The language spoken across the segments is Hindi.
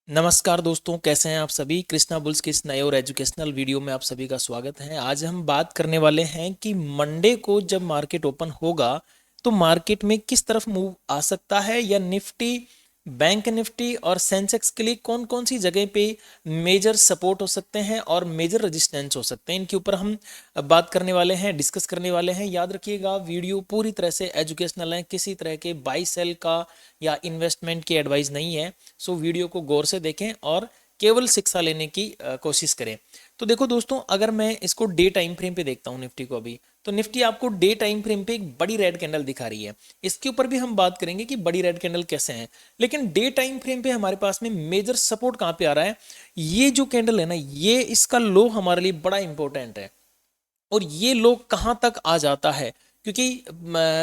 नमस्कार दोस्तों, कैसे हैं आप सभी। कृष्णा बुल्स के इस नए और एजुकेशनल वीडियो में आप सभी का स्वागत है। आज हम बात करने वाले हैं कि मंडे को जब मार्केट ओपन होगा तो मार्केट में किस तरफ मूव आ सकता है, या निफ्टी, बैंक निफ्टी और सेंसेक्स के लिए कौन कौन सी जगह पे मेजर सपोर्ट हो सकते हैं और मेजर रेजिस्टेंस हो सकते हैं। इनके ऊपर हम बात करने वाले हैं, डिस्कस करने वाले हैं। याद रखिएगा, वीडियो पूरी तरह से एजुकेशनल है, किसी तरह के बाई सेल का या इन्वेस्टमेंट की एडवाइस नहीं है। सो वीडियो को गौर से देखें और केवल शिक्षा लेने की कोशिश करें। तो देखो दोस्तों, अगर मैं इसको डे टाइम फ्रेम पे देखता हूँ निफ्टी को अभी, तो निफ्टी आपको डे टाइम फ्रेम पे एक बड़ी रेड कैंडल दिखा रही है। इसके ऊपर भी हम बात करेंगे कि बड़ी रेड कैंडल कैसे हैं, लेकिन डे टाइम फ्रेम पे हमारे पास में मेजर सपोर्ट कहाँ पे आ रहा है। ये जो कैंडल है ना, ये इसका लो हमारे लिए बड़ा इंपॉर्टेंट है। और ये लो कहाँ तक आ जाता है, क्योंकि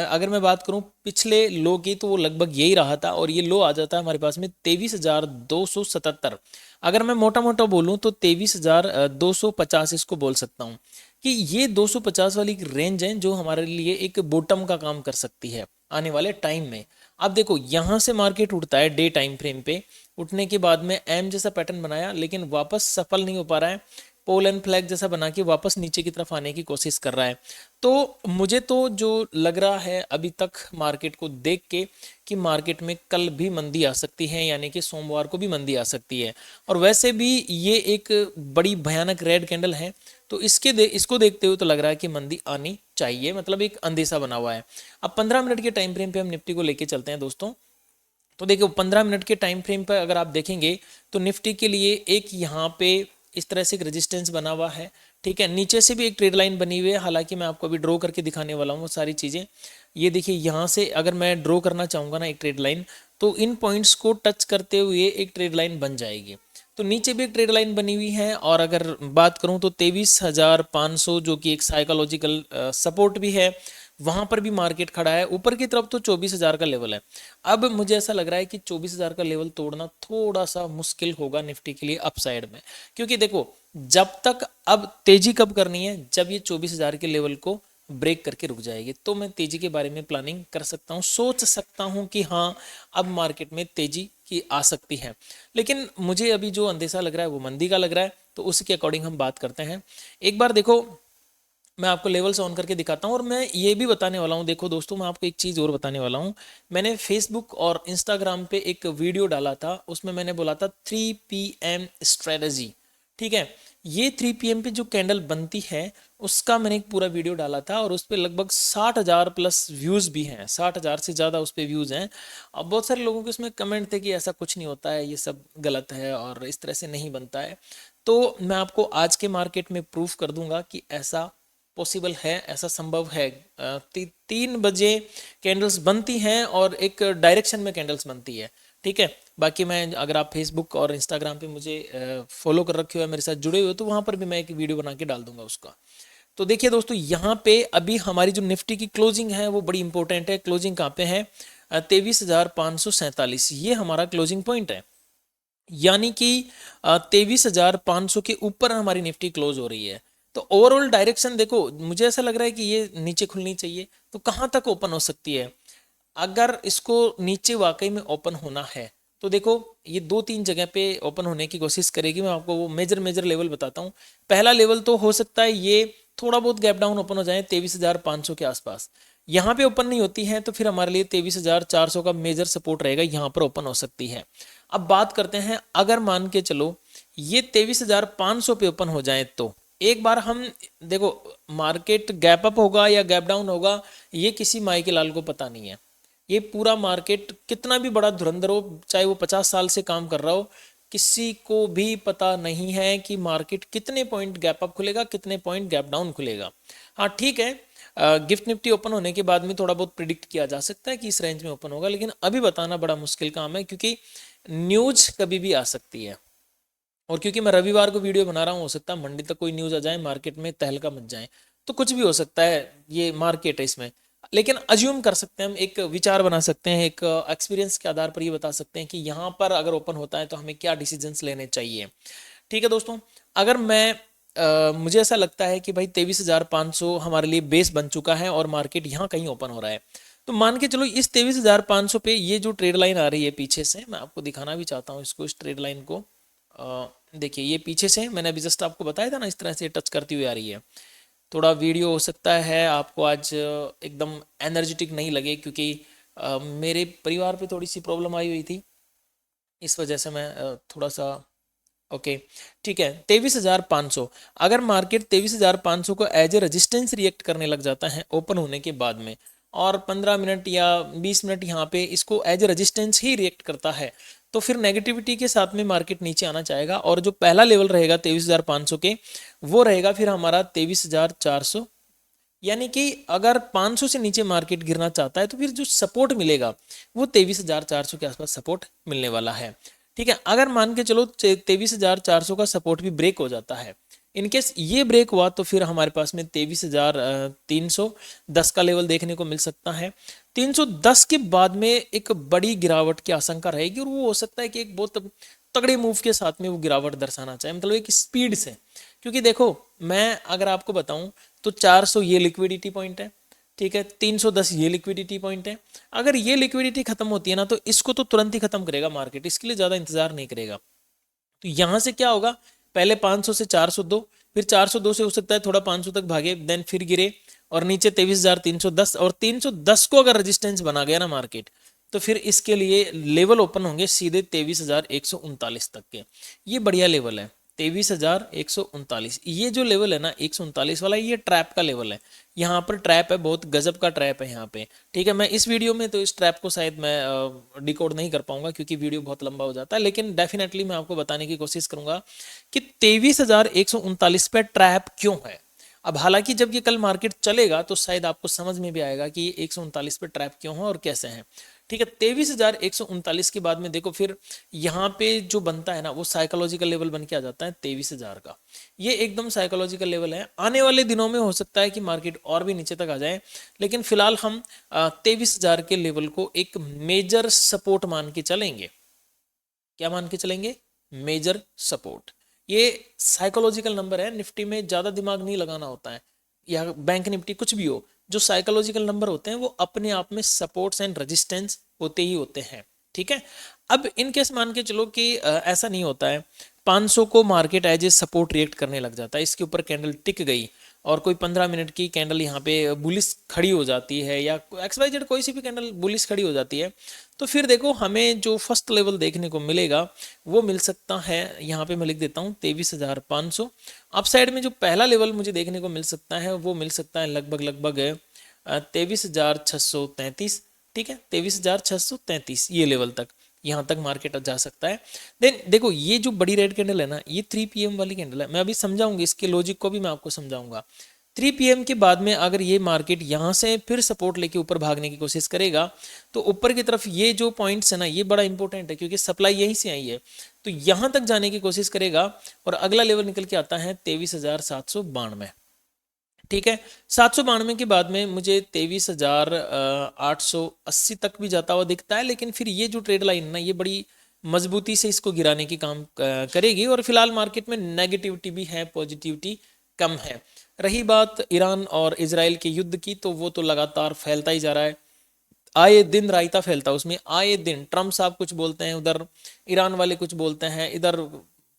अगर मैं बात करूं पिछले लो की, तो वो लगभग यही रहा था और ये लो आ जाता है हमारे पास में 23,277। अगर मैं मोटा मोटा बोलूं तो 23,250 इसको बोल सकता हूं कि ये 250 वाली रेंज है जो हमारे लिए एक बॉटम का काम कर सकती है आने वाले टाइम में। अब देखो, यहां से मार्केट उठता है डे टाइम फ्रेम पे, उठने के बाद में एम जैसा पैटर्न बनाया, लेकिन वापस सफल नहीं हो पा रहा है। पोल एंड फ्लैग जैसा बना के वापस नीचे की तरफ आने की कोशिश कर रहा है। तो मुझे तो जो लग रहा है अभी तक मार्केट को देख के, कि मार्केट में कल भी मंदी आ सकती है, यानी कि सोमवार को भी मंदी आ सकती है। और वैसे भी ये एक बड़ी भयानक रेड कैंडल है, तो इसको देखते हुए तो लग रहा है कि मंदी आनी चाहिए, मतलब एक अंदेशा बना हुआ है। अब 15 मिनट के टाइम फ्रेम पे हम निफ्टी को लेके चलते हैं दोस्तों। तो देखिए, 15 मिनट के टाइम फ्रेम पर अगर आप देखेंगे तो निफ्टी के लिए एक यहाँ पे इस तरह से एक रेजिस्टेंस बना हुआ है। ठीक है, नीचे से भी एक ट्रेड लाइन बनी हुई है, हालांकि मैं आपको अभी ड्रॉ करके दिखाने वाला हूँ वो सारी चीज़ें। ये देखिए, यहाँ से अगर मैं ड्रॉ करना चाहूँगा ना एक ट्रेड लाइन, तो इन पॉइंट्स को टच करते हुए एक ट्रेड लाइन बन जाएगी। तो नीचे भी एक ट्रेड लाइन बनी हुई है, और अगर बात करूँ तो 23,500 जो कि एक साइकोलॉजिकल सपोर्ट भी है, वहां पर भी मार्केट खड़ा है। ऊपर की तरफ तो 24,000 का लेवल है। अब मुझे ऐसा लग रहा है कि 24,000 का लेवल तोड़ना थोड़ा सा मुश्किल होगा निफ्टी के लिए अपसाइड में, क्योंकि देखो, जब तक, अब तेजी कब करनी है, जब ये 24,000 के लेवल को ब्रेक करके रुक जाएगी, तो मैं तेजी के बारे में प्लानिंग कर सकता हूँ, सोच सकता हूँ कि हाँ, अब मार्केट में तेजी की आ सकती है। लेकिन मुझे अभी जो अंदेशा लग रहा है वो मंदी का लग रहा है, तो उसके अकॉर्डिंग हम बात करते हैं। एक बार देखो, मैं आपको लेवल्स ऑन करके दिखाता हूँ, और मैं ये भी बताने वाला हूँ। देखो दोस्तों, मैं आपको एक चीज़ और बताने वाला हूँ। मैंने फेसबुक और इंस्टाग्राम पे एक वीडियो डाला था, उसमें मैंने बोला था 3 PM स्ट्रेटजी। ठीक है, ये 3 PM पे जो कैंडल बनती है उसका मैंने एक पूरा वीडियो डाला था, और उस पर लगभग 60,000 प्लस व्यूज़ भी हैं, 60,000 से ज़्यादा उस पर व्यूज़ हैं। अब बहुत सारे लोगों के उसमें कमेंट थे कि ऐसा कुछ नहीं होता है, ये सब गलत है और इस तरह से नहीं बनता है। तो मैं आपको आज के मार्केट में प्रूफ कर दूंगा कि ऐसा पॉसिबल है, ऐसा संभव है। 3 बजे कैंडल्स बनती हैं और एक डायरेक्शन में कैंडल्स बनती है। ठीक है, बाकी मैं, अगर आप फेसबुक और इंस्टाग्राम पे मुझे फॉलो कर रखे हो, मेरे साथ जुड़े हुए हो, तो वहाँ पर भी मैं एक वीडियो बना के डाल दूंगा उसका। तो देखिए दोस्तों, यहाँ पे अभी हमारी जो निफ्टी की क्लोजिंग है वो बड़ी इंपॉर्टेंट है। क्लोजिंग कहाँ पे है? 23,547, ये हमारा क्लोजिंग पॉइंट है। यानी कि 23,500 के ऊपर हमारी निफ्टी क्लोज हो रही है। तो ओवरऑल डायरेक्शन देखो, मुझे ऐसा लग रहा है कि ये नीचे खुलनी चाहिए। तो कहाँ तक ओपन हो सकती है? अगर इसको नीचे वाकई में ओपन होना है, तो देखो, ये 2-3 जगह पे ओपन होने की कोशिश करेगी। मैं आपको वो मेजर मेजर लेवल बताता हूँ। पहला लेवल तो हो सकता है ये थोड़ा बहुत गैप डाउन ओपन हो जाए 23,500 के आसपास। यहाँ पे ओपन नहीं होती है तो फिर हमारे लिए 23,400 का मेजर सपोर्ट रहेगा, यहाँ पर ओपन हो सकती है। अब बात करते हैं, अगर मान के चलो ये 23,500 पे ओपन हो जाए, तो एक बार हम देखो, मार्केट गैप अप होगा या गैप डाउन होगा, ये किसी माई के लाल को पता नहीं है। ये पूरा मार्केट कितना भी बड़ा धुरंधर हो, चाहे वो 50 साल से काम कर रहा हो, किसी को भी पता नहीं है कि मार्केट कितने पॉइंट गैप अप खुलेगा, कितने पॉइंट गैप डाउन खुलेगा। हाँ ठीक है, गिफ्ट निफ्टी ओपन होने के बाद में थोड़ा बहुत प्रिडिक्ट किया जा सकता है कि इस रेंज में ओपन होगा, लेकिन अभी बताना बड़ा मुश्किल काम है, क्योंकि न्यूज कभी भी आ सकती है। और क्योंकि मैं रविवार को वीडियो बना रहा हूँ, हो सकता है मंडे तक कोई न्यूज़ आ जाए, मार्केट में तहलका मच जाए, तो कुछ भी हो सकता है। ये मार्केट है इसमें। लेकिन अज्यूम कर सकते हैं हम, एक विचार बना सकते हैं, एक एक्सपीरियंस के आधार पर ये बता सकते हैं कि यहाँ पर अगर ओपन होता है तो हमें क्या डिसीजंस लेने चाहिए। ठीक है दोस्तों, अगर मैं मुझे ऐसा लगता है कि भाई 23,500 हमारे लिए बेस बन चुका है और मार्केट यहाँ कहीं ओपन हो रहा है। तो मान के चलो इस 23,500 पे ये जो ट्रेड लाइन आ रही है पीछे से, मैं आपको दिखाना भी चाहता हूँ इसको, इस ट्रेड लाइन को। देखिए ये पीछे से मैंने अभी जस्ट आपको बताया था ना, इस तरह से टच करती हुई आ रही है। थोड़ा वीडियो हो सकता है आपको आज एकदम एनर्जेटिक नहीं लगे, क्योंकि मेरे परिवार पे थोड़ी सी प्रॉब्लम आई हुई थी, इस वजह से मैं थोड़ा सा। ओके, ठीक है। 23,500, अगर मार्केट 23,500 को एज ए रेजिस्टेंस रिएक्ट करने लग जाता है ओपन होने के बाद में, और 15 मिनट या 20 मिनट यहाँ पे इसको एज ए रेजिस्टेंस ही रिएक्ट करता है, तो फिर नेगेटिविटी के साथ में मार्केट नीचे आना चाहेगा, और जो पहला लेवल रहेगा 23,500 के, वो रहेगा फिर हमारा 23,400। यानी कि अगर 500 से नीचे मार्केट गिरना चाहता है तो फिर जो सपोर्ट मिलेगा वो 23,400 के आसपास सपोर्ट मिलने वाला है। ठीक है, अगर मान के चलो 23,400 का सपोर्ट भी ब्रेक हो जाता है, इनकेस ये ब्रेक हुआ, तो फिर हमारे पास में 23,310 का लेवल देखने को मिल सकता है। 310 के बाद में एक बड़ी गिरावट की आशंका रहेगी, और वो हो सकता है कि एक बहुत तगड़े मूव के साथ में वो गिरावट दर्शाना चाहे, मतलब एक स्पीड से। क्योंकि देखो, मैं अगर आपको बताऊं तो 400 ये लिक्विडिटी पॉइंट है, ठीक है, 310 ये लिक्विडिटी पॉइंट है। अगर ये लिक्विडिटी खत्म होती है ना, तो इसको तो तुरंत ही खत्म करेगा मार्केट, इसके लिए ज़्यादा इंतजार नहीं करेगा। तो यहाँ से क्या होगा, पहले 500 से 402, फिर 402 से हो सकता है थोड़ा 500 तक भागे, देन फिर गिरे और नीचे 23,310, और 310 को अगर रेजिस्टेंस बना गया ना मार्केट, तो फिर इसके लिए लेवल ओपन होंगे सीधे 23,139 तक के। ये बढ़िया लेवल है 23,139। ये जो लेवल है ना 139 वाला, ये ट्रैप का लेवल है, यहाँ पर ट्रैप है, बहुत गजब का ट्रैप है यहाँ पे। ठीक है, मैं इस वीडियो में तो इस ट्रैप को शायद मैं डिकोड नहीं कर पाऊंगा, क्योंकि वीडियो बहुत लंबा हो जाता है, लेकिन डेफिनेटली मैं आपको बताने की कोशिश करूंगा कि 23,139 पे ट्रैप क्यों है। अब हालांकि जब ये कल मार्केट चलेगा तो शायद आपको समझ में भी आएगा कि ये 139 पे ट्रैप क्यों है और कैसे है। ठीक है, 23,139 के बाद में देखो फिर यहाँ पे जो बनता है ना, वो साइकोलॉजिकल लेवल बन के आ जाता है 23,000 का। ये एकदम साइकोलॉजिकल लेवल है। आने वाले दिनों में हो सकता है कि मार्केट और भी नीचे तक आ जाए, लेकिन फिलहाल हम 23,000 के लेवल को एक मेजर सपोर्ट मान के चलेंगे। क्या मान के चलेंगे? Major support. ये साइकोलॉजिकल नंबर है, निफ्टी में ज़्यादा दिमाग नहीं लगाना होता है, या बैंक निफ्टी कुछ भी हो, जो साइकोलॉजिकल नंबर होते हैं वो अपने आप में सपोर्ट्स एंड रेजिस्टेंस होते ही होते हैं। ठीक है, अब इन केस मान के चलो कि ऐसा नहीं होता है, 500 को market as a support react करने लग जाता है, इसके ऊपर कैंडल टिक गई और कोई 15 मिनट की कैंडल यहाँ पे बुलिस खड़ी हो जाती है, या XYZ कोई सी भी कैंडल बुलिस खड़ी हो जाती है, तो फिर देखो हमें जो फर्स्ट लेवल देखने को मिलेगा वो मिल सकता है, यहाँ पे मैं लिख देता हूँ 23,500। अप साइड में जो पहला लेवल मुझे देखने को मिल सकता है वो मिल सकता है लगभग 23,633। ठीक है, 23,633 ये लेवल तक, यहाँ तक मार्केट जा सकता है। देन देखो ये जो बड़ी रेड कैंडल है ना, ये 3 PM वाली कैंडल है, मैं अभी समझाऊंगी इसके लॉजिक को भी, मैं आपको समझाऊंगा। 3 PM के बाद में अगर ये मार्केट यहाँ से फिर सपोर्ट लेके ऊपर भागने की कोशिश करेगा, तो ऊपर की तरफ ये जो पॉइंट्स है ना, ये बड़ा इंपॉर्टेंट है, क्योंकि सप्लाई यहीं से आई है, तो यहाँ तक जाने की कोशिश करेगा, और अगला लेवल निकल के आता है 23,792। ठीक है, 792 के बाद में मुझे 23,880 तक भी जाता हुआ दिखता है, लेकिन फिर ये जो ट्रेड लाइन ना, ये बड़ी मजबूती से इसको गिराने की काम करेगी, और फिलहाल मार्केट में नेगेटिविटी भी है, पॉजिटिविटी कम है। रही बात ईरान और इजराइल के युद्ध की, तो वो तो लगातार फैलता ही जा रहा है, आए दिन रायता फैलता है उसमें, आए दिन ट्रम्प साहब कुछ बोलते हैं, उधर ईरान वाले कुछ बोलते हैं, इधर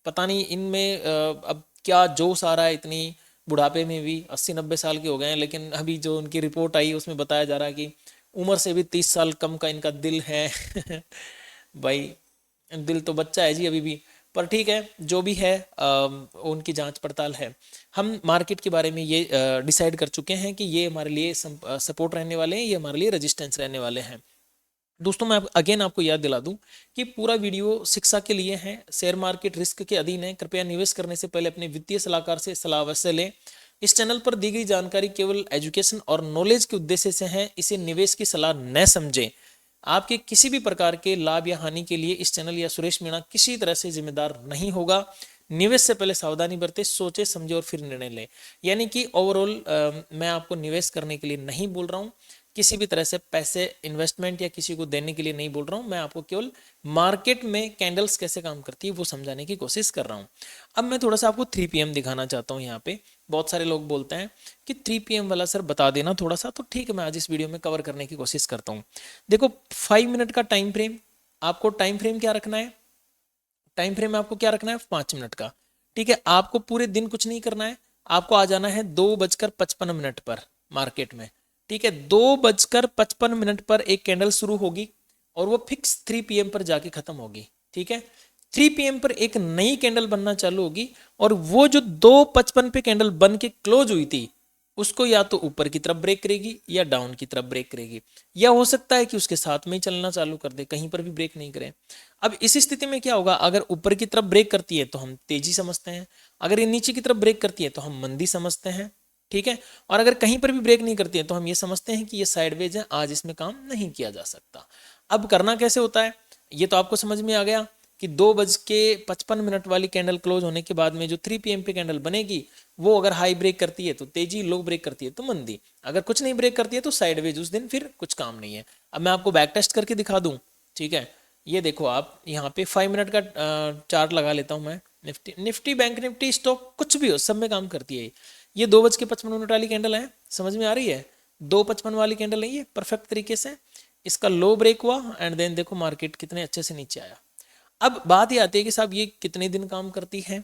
पता नहीं इनमें अब क्या जोश आ रहा है, इतनी बुढ़ापे में भी 80-90 साल के हो गए हैं, लेकिन अभी जो उनकी रिपोर्ट आई उसमें बताया जा रहा है कि उम्र से भी 30 साल कम का इनका दिल है। भाई दिल तो बच्चा है जी अभी भी, पर ठीक है जो भी है, उनकी जांच पड़ताल है। हम मार्केट के बारे में ये डिसाइड कर चुके हैं कि ये हमारे लिए सपोर्ट रहने वाले हैं, ये हमारे लिए रेजिस्टेंस रहने वाले हैं। दोस्तों मैं अगेन आपको याद दिला दूं कि पूरा वीडियो शिक्षा के लिए है, शेयर मार्केट रिस्क के अधीन है, कृपया निवेश करने से पहले अपने वित्तीय सलाहकार से सलाह अवश्य लें। इस चैनल पर दी गई जानकारी केवल एजुकेशन और नॉलेज के उद्देश्य से है, इसे निवेश की सलाह न समझें। आपके किसी भी प्रकार के लाभ या हानि के लिए इस चैनल या सुरेश मीणा किसी तरह से जिम्मेदार नहीं होगा। निवेश से पहले सावधानी बरतें, सोचे समझे और फिर निर्णय लें। यानी कि ओवरऑल मैं आपको निवेश करने के लिए नहीं बोल रहा हूँ, किसी भी तरह से पैसे इन्वेस्टमेंट या किसी को देने के लिए नहीं बोल रहा हूँ, मैं आपको केवल मार्केट में कैंडल्स कैसे काम करती है वो समझाने की कोशिश कर रहा हूँ। अब मैं थोड़ा सा आपको 3 PM दिखाना चाहता हूँ। यहाँ पे बहुत सारे लोग बोलते हैं कि 3 PM वाला सर बता देना थोड़ा सा, तो ठीक है मैं आज इस वीडियो में कवर करने की कोशिश करता हूँ। देखो 5 मिनट का टाइम फ्रेम, आपको टाइम फ्रेम क्या रखना है, टाइम फ्रेम में आपको क्या रखना है 5 मिनट का। ठीक है, आपको पूरे दिन कुछ नहीं करना है, आपको आ जाना है 2:55 पर मार्केट में। ठीक है, 2:55 पर एक कैंडल शुरू होगी और वो फिक्स 3 PM पर जाके खत्म होगी। ठीक है, 3 PM पर एक नई कैंडल बनना चालू होगी और वो जो 2:55 पे कैंडल बन के क्लोज हुई थी उसको या तो ऊपर की तरफ ब्रेक करेगी या डाउन की तरफ ब्रेक करेगी, या हो सकता है कि उसके साथ में ही चलना चालू कर दे, कहीं पर भी ब्रेक नहीं करे। अब इस स्थिति में क्या होगा, अगर ऊपर की तरफ ब्रेक करती है तो हम तेजी समझते हैं, अगर ये नीचे की तरफ ब्रेक करती है तो हम मंदी समझते हैं। ठीक है, और अगर कहीं पर भी ब्रेक नहीं करती है तो हम ये समझते हैं कि ये साइडवेज है, आज इसमें काम नहीं किया जा सकता। अब करना कैसे होता है ये तो आपको समझ में आ गया कि 2:55 वाली कैंडल क्लोज होने के बाद में जो 3 PM पे कैंडल बनेगी वो अगर हाई ब्रेक करती है तो तेजी, लो ब्रेक करती है तो मंदी, अगर कुछ नहीं ब्रेक करती है तो साइडवेज, उस दिन फिर कुछ काम नहीं है। अब मैं आपको बैक टेस्ट करके दिखा दूं। ठीक है, ये देखो आप यहाँ पे 5 मिनट का चार्ट लगा लेता हूँ मैं। निफ्टी बैंक निफ्टी स्टॉक कुछ भी हो सब में काम करती है। ये 2:55 वाली कैंडल है, समझ में आ रही है, 2:55 वाली कैंडल है ये परफेक्ट तरीके से। इसका लो ब्रेक हुआ एंड देन देखो मार्केट कितने अच्छे से नीचे आया। अब बात ये आती है कि साहब ये कितने दिन काम करती है,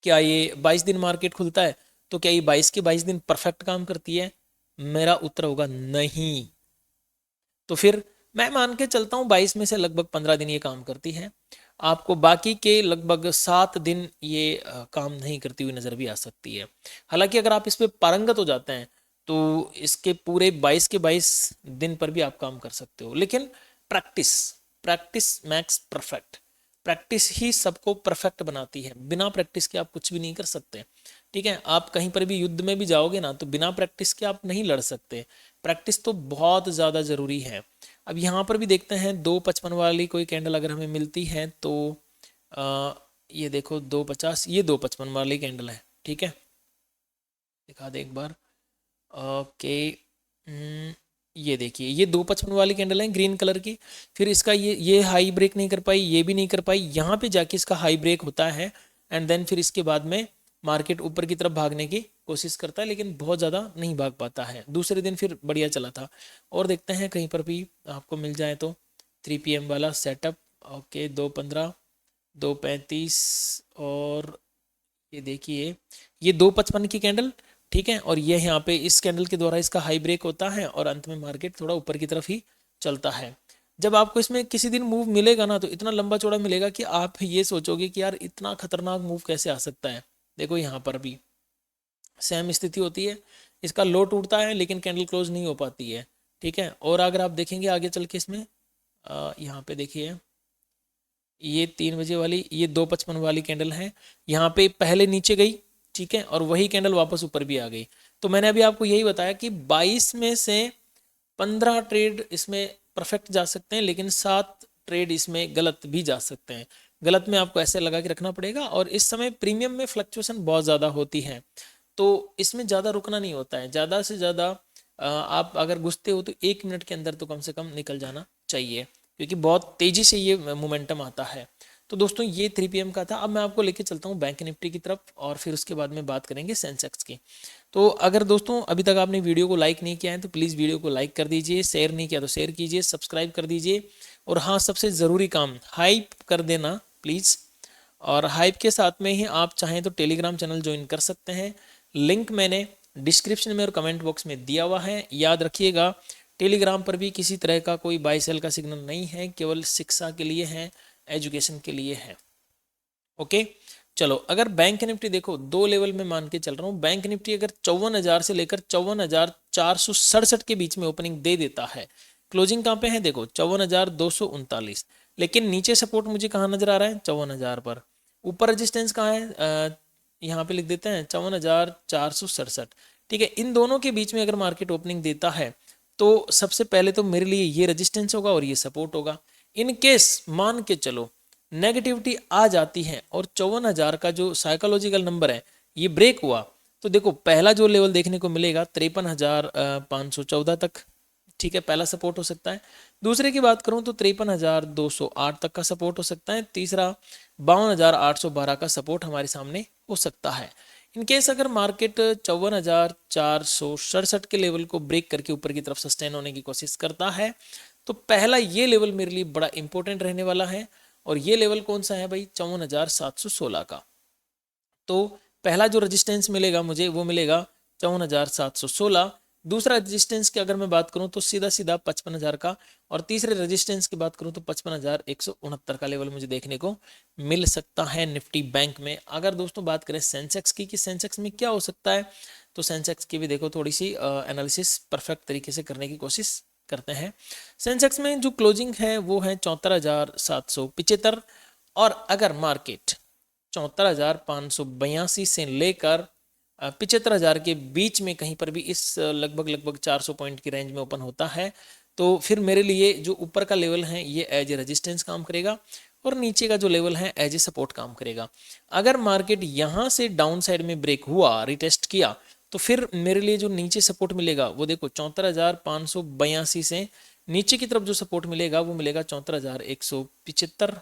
क्या ये 22 दिन मार्केट खुलता है तो क्या ये 22 के 22 दिन परफेक्ट काम करती है? मेरा उत्तर होगा नहीं। तो फिर मैं मान के चलता हूँ 22 में से लगभग 15 दिन ये काम करती है, आपको बाकी के लगभग 7 दिन ये काम नहीं करती हुई नजर भी आ सकती है। हालांकि अगर आप इस पे पारंगत हो जाते हैं तो इसके पूरे 22 के 22 दिन पर भी आप काम कर सकते हो, लेकिन practice practice makes perfect, practice ही सबको परफेक्ट बनाती है, बिना प्रैक्टिस के आप कुछ भी नहीं कर सकते। ठीक है, आप कहीं पर भी युद्ध में भी जाओगे ना तो बिना प्रैक्टिस के आप नहीं लड़ सकते, प्रैक्टिस तो बहुत ज़्यादा ज़रूरी है। अब यहाँ पर भी देखते हैं 2:55 वाली कोई कैंडल अगर हमें मिलती है तो ये देखो 2:50, ये 2:55 वाली कैंडल है। ठीक है, दिखा दे एक बार। ओके, ये देखिए ये 2:55 वाली कैंडल है ग्रीन कलर की, फिर इसका ये हाई ब्रेक नहीं कर पाई, ये भी नहीं कर पाई, यहाँ पे जाके इसका हाई ब्रेक होता है एंड देन फिर इसके बाद में मार्केट ऊपर की तरफ भागने की कोशिश करता है लेकिन बहुत ज़्यादा नहीं भाग पाता है। दूसरे दिन फिर बढ़िया चला था। और देखते हैं कहीं पर भी आपको मिल जाए तो 3 PM वाला सेटअप। ओके, 2:15, 2:35 और ये देखिए ये 2:55 की कैंडल। ठीक है, और ये यहाँ पे इस कैंडल के द्वारा इसका हाई ब्रेक होता है और अंत में मार्केट थोड़ा ऊपर की तरफ ही चलता है। जब आपको इसमें किसी दिन मूव मिलेगा ना तो इतना लंबा चौड़ा मिलेगा कि आप ये सोचोगे कि यार इतना खतरनाक मूव कैसे आ सकता है। देखो यहाँ पर भी सेम स्थिति होती है, इसका लो टूटता है लेकिन कैंडल क्लोज नहीं हो पाती है। ठीक है, और अगर आप देखेंगे आगे चल के इसमें यहाँ पे देखिए ये 3 बजे वाली, ये 2:55 वाली कैंडल है, यहाँ पे पहले नीचे गई। ठीक है, और वही कैंडल वापस ऊपर भी आ गई। तो मैंने अभी आपको यही बताया कि 22 में से 15 ट्रेड इसमें परफेक्ट जा सकते हैं लेकिन 7 ट्रेड इसमें गलत भी जा सकते हैं। गलत में आपको ऐसे लगा के रखना पड़ेगा, और इस समय प्रीमियम में फ्लक्चुएशन बहुत ज़्यादा होती है तो इसमें ज़्यादा रुकना नहीं होता है। ज़्यादा से ज़्यादा आप अगर घुसते हो तो 1 मिनट के अंदर तो कम से कम निकल जाना चाहिए, क्योंकि बहुत तेज़ी से ये मोमेंटम आता है। तो दोस्तों ये 3 PM का था। अब मैं आपको लेके चलता हूँ बैंक निफ्टी की तरफ और फिर उसके बाद में बात करेंगे सेंसेक्स की। तो अगर दोस्तों अभी तक आपने वीडियो को लाइक नहीं किया है तो प्लीज़ वीडियो को लाइक कर दीजिए, शेयर नहीं किया तो शेयर कीजिए, सब्सक्राइब कर दीजिए, और हाँ सबसे ज़रूरी काम हाइप कर देना प्लीज़। और हाइप के साथ में ही आप चाहें तो टेलीग्राम चैनल ज्वाइन कर सकते हैं, लिंक मैंने डिस्क्रिप्शन में और कमेंट बॉक्स में दिया हुआ है। याद रखिएगा टेलीग्राम पर भी किसी तरह का कोई बाय सेल का सिग्नल नहीं है, केवल शिक्षा के लिए है, एजुकेशन के लिए है। ओके, चलो अगर बैंक निफ्टी देखो 2 लेवल में मान के चल रहा हूँ, बैंक निफ्टी अगर 54,000 से लेकर 54,467 के बीच में ओपनिंग दे देता है, क्लोजिंग कहाँ पे है देखो 54,239, लेकिन नीचे सपोर्ट मुझे कहाँ नजर आ रहा है 54,000 पर, ऊपर रेजिस्टेंस कहाँ है यहाँ पे लिख देते हैं 54,467। ठीक है, इन दोनों के बीच में अगर मार्केट ओपनिंग देता है तो सबसे पहले तो मेरे लिए ये रेजिस्टेंस होगा और ये सपोर्ट होगा। इन केस मान के चलो नेगेटिविटी आ जाती है और 54,000 का जो साइकोलॉजिकल नंबर है ये ब्रेक हुआ तो देखो पहला जो लेवल देखने को मिलेगा 53,514 तक, ठीक है, पहला सपोर्ट हो सकता है। दूसरे की बात करूं तो 53,208 तक का सपोर्ट हो सकता है। तीसरा 52,812 का सपोर्ट हमारे सामने हो सकता है। इनकेस अगर मार्केट 54,467 के लेवल को ब्रेक करके ऊपर की तरफ सस्टेन होने की कोशिश करता है तो पहला ये लेवल मेरे लिए बड़ा इंपॉर्टेंट रहने वाला है। और ये लेवल कौन सा है भाई? 54,716 का। तो पहला जो रेजिस्टेंस मिलेगा मुझे वो मिलेगा 54,716। दूसरा रेजिस्टेंस की अगर मैं बात करूं तो सीधा सीधा 55,000 का। और तीसरे रेजिस्टेंस की बात करूं तो 55,169 का लेवल मुझे देखने को मिल सकता है निफ्टी बैंक में। अगर दोस्तों बात करें सेंसेक्स की कि सेंसेक्स में क्या हो सकता है, तो सेंसेक्स की भी देखो थोड़ी सी एनालिसिस परफेक्ट तरीके से करने की कोशिश करते हैं। सेंसेक्स में जो क्लोजिंग है वो है 74,775। और अगर मार्केट 74,582 से लेकर 75,000 के बीच में कहीं पर भी इस लगभग 400 पॉइंट की रेंज में ओपन होता है तो फिर मेरे लिए जो ऊपर का लेवल है ये एज ए रेजिस्टेंस काम करेगा और नीचे का जो लेवल है एज ए सपोर्ट काम करेगा। अगर मार्केट यहाँ से डाउन साइड में ब्रेक हुआ, रिटेस्ट किया, तो फिर मेरे लिए जो नीचे सपोर्ट मिलेगा वो देखो 74,582 से नीचे की तरफ जो सपोर्ट मिलेगा वो मिलेगा 74,175।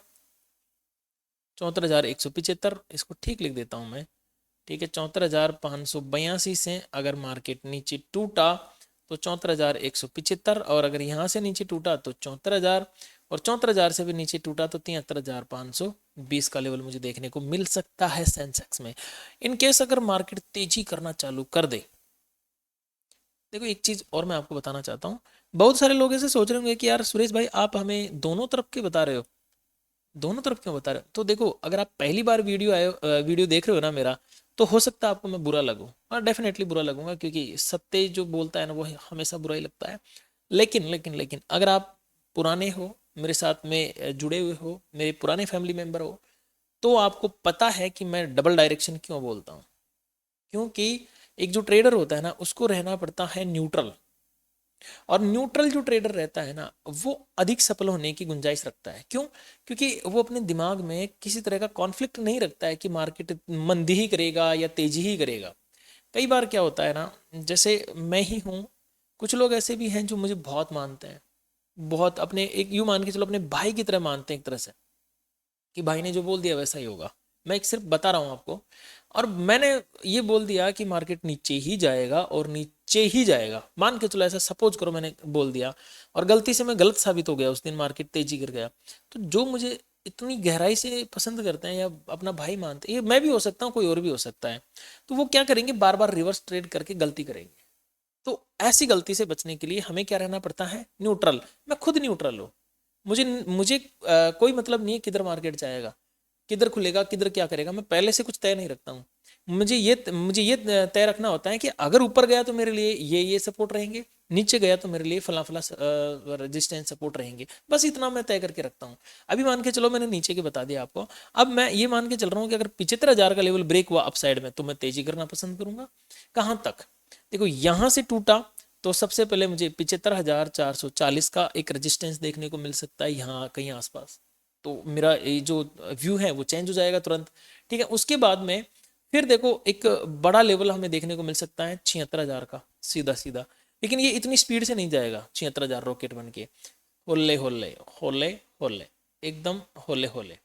74,175 इसको ठीक लिख देता हूं मैं, ठीक है। 74,582 से अगर मार्केट नीचे टूटा तो 74,175, और अगर यहाँ से नीचे टूटा तो 74,000, और 74,000 से भी नीचे टूटा तो 73,520 का लेवल मुझे देखने को मिल सकता है सेंसेक्स में। इन केस अगर मार्केट तेजी करना चालू कर दे, देखो एक चीज और मैं आपको बताना चाहता हूँ। बहुत सारे लोग ऐसे सोच रहे होंगे कि यार सुरेश भाई आप हमें दोनों तरफ के बता रहे हो, दोनों तरफ क्यों बता रहे हो? तो देखो अगर आप पहली बार वीडियो देख रहे हो ना मेरा, तो हो सकता है आपको मैं बुरा लगूं। हाँ डेफिनेटली बुरा लगूंगा, क्योंकि सत्य जो बोलता है ना वो हमेशा बुरा ही लगता है। लेकिन अगर आप पुराने हो, मेरे साथ में जुड़े हुए हो, मेरे पुराने फैमिली मेंबर हो, तो आपको पता है कि मैं डबल डायरेक्शन क्यों बोलता हूँ। क्योंकि एक जो ट्रेडर होता है ना उसको रहना पड़ता है न्यूट्रल, और न्यूट्रल जो ट्रेडर रहता है ना वो अधिक सफल होने की गुंजाइश रखता है। क्यों? क्योंकि वो अपने दिमाग में किसी तरह का कॉन्फ्लिक्ट नहीं रखता है कि मार्केट मंदी ही करेगा या तेजी ही करेगा। कई बार क्या होता है ना, जैसे मैं ही हूँ, कुछ लोग ऐसे भी हैं जो मुझे बहुत मानते हैं, बहुत अपने एक यूं मान के चलो अपने भाई की तरह मानते हैं एक तरह से, कि भाई ने जो बोल दिया वैसा ही होगा। मैं एक सिर्फ बता रहा हूँ आपको, और मैंने ये बोल दिया कि मार्केट नीचे ही जाएगा और नीचे ही जाएगा, मान के चलो ऐसा सपोज करो मैंने बोल दिया, और गलती से मैं गलत साबित हो गया, उस दिन मार्केट तेजी गिर गया। तो जो मुझे इतनी गहराई से पसंद करते हैं या अपना भाई मानते हैं, ये मैं भी हो सकता हूँ, कोई और भी हो सकता है, तो वो क्या करेंगे, बार बार रिवर्स ट्रेड करके गलती करेंगे। तो ऐसी गलती से बचने के लिए हमें क्या रहना पड़ता है, न्यूट्रल। मैं खुद न्यूट्रल हूँ, मुझे मुझे कोई मतलब नहीं है किधर मार्केट जाएगा, किधर खुलेगा, किधर क्या करेगा, मैं पहले से कुछ तय नहीं रखता हूँ। मुझे ये तय रखना होता है कि अगर ऊपर गया तो मेरे लिए ये सपोर्ट रहेंगे, नीचे गया तो मेरे लिए फला फला रेजिस्टेंस सपोर्ट रहेंगे, बस इतना मैं तय करके रखता हूँ। अभी मान के चलो मैंने नीचे के बता दिया आपको, अब मैं ये मान के चल रहा हूँ कि अगर 75,000 का लेवल ब्रेक हुआ अपसाइड में तो मैं तेजी करना पसंद करूंगा। कहाँ तक? देखो यहां से टूटा तो सबसे पहले मुझे 75,440 का एक रेजिस्टेंस देखने को मिल सकता है यहाँ कहीं आसपास, तो मेरा ये जो व्यू है वो चेंज हो जाएगा तुरंत। ठीक है, उसके बाद में फिर देखो एक बड़ा लेवल हमें देखने को मिल सकता है 76,000 का, सीधा सीधा। लेकिन ये इतनी स्पीड से नहीं जाएगा 76,000 रॉकेट बन के, होले होले होले होले, एकदम होले होले।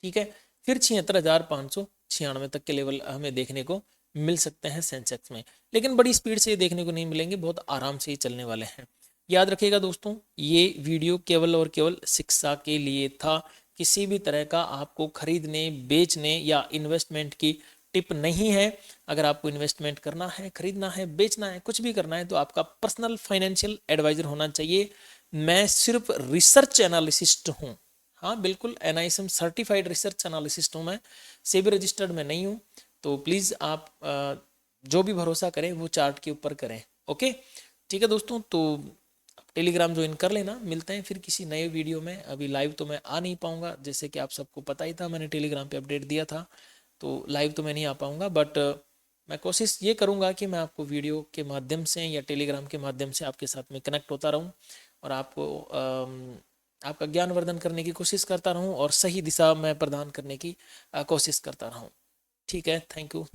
ठीक है, फिर 76,596 तक के लेवल हमें देखने को मिल सकते हैं सेंसेक्स में, लेकिन बड़ी स्पीड से ये देखने को नहीं मिलेंगे, बहुत आराम से ही चलने वाले हैं। याद रखिएगा दोस्तों, ये वीडियो केवल और केवल शिक्षा के लिए था, किसी भी तरह का आपको खरीदने बेचने या इन्वेस्टमेंट की टिप नहीं है। अगर आपको इन्वेस्टमेंट करना है, खरीदना है, बेचना है, कुछ भी करना है तो आपका पर्सनल फाइनेंशियल एडवाइजर होना चाहिए। मैं सिर्फ रिसर्च एनालिसिस्ट हूँ, हाँ बिल्कुल, एनआईएसएम सर्टिफाइड रिसर्च एनालिसिस्ट हूँ मैं, सेबी रजिस्टर्ड मैं नहीं हूँ। तो प्लीज़ आप जो भी भरोसा करें वो चार्ट के ऊपर करें। ओके, ठीक है दोस्तों, तो टेलीग्राम ज्वाइन कर लेना। मिलते हैं फिर किसी नए वीडियो में। अभी लाइव तो मैं आ नहीं पाऊँगा, जैसे कि आप सबको पता ही था, मैंने टेलीग्राम पे अपडेट दिया था, तो लाइव तो मैं नहीं आ पाऊँगा, बट मैं कोशिश ये करूँगा कि मैं आपको वीडियो के माध्यम से या टेलीग्राम के माध्यम से आपके साथ में कनेक्ट होता रहूँ, और आपको आपका ज्ञानवर्धन करने की कोशिश करता रहूं, और सही दिशा में प्रदान करने की कोशिश करता रहूं। ठीक है, थैंक यू।